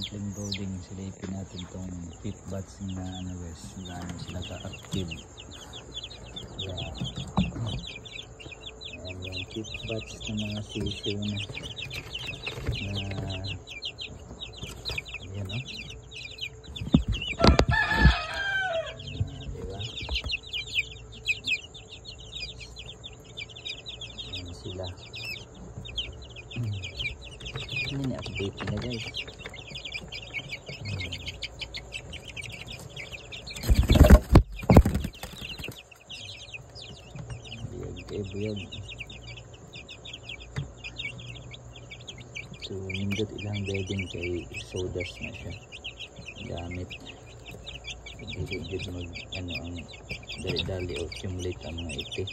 simpleng brooding, silipin natin tong pit bats na ano guys, gaano sila ka-active. Yeah. Ayan yung pit bats na mga sisiw na ayan o. Diba? Ayan sila. Ini update na guys. Buyag. So nindot ilang bedding kay sodas na siya gamit. Hindi mag ano ang dali-dali o accumulate ang mga iti.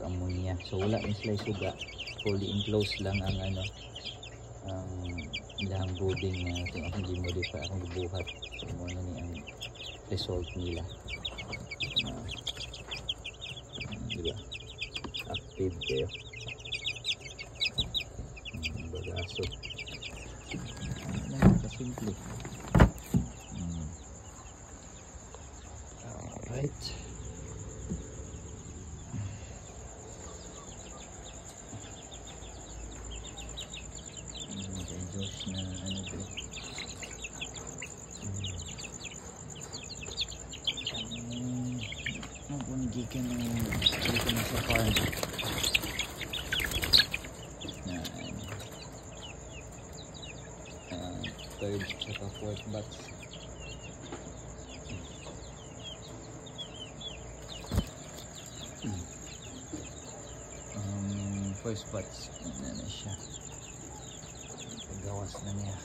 Ammonia. So wala ni sila suga. Fully enclosed lang ang ano ang ilang brooding na itong akong gimodify, akong bubuhat. So mo na ni ang result nila. Diba? Active kayo. Bagaso. Kasimple. Alright. Josh na ano ba? Gikan na sa farm. Third saka fourth batch. First batch na siya. Gawas na niya.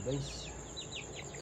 Guys.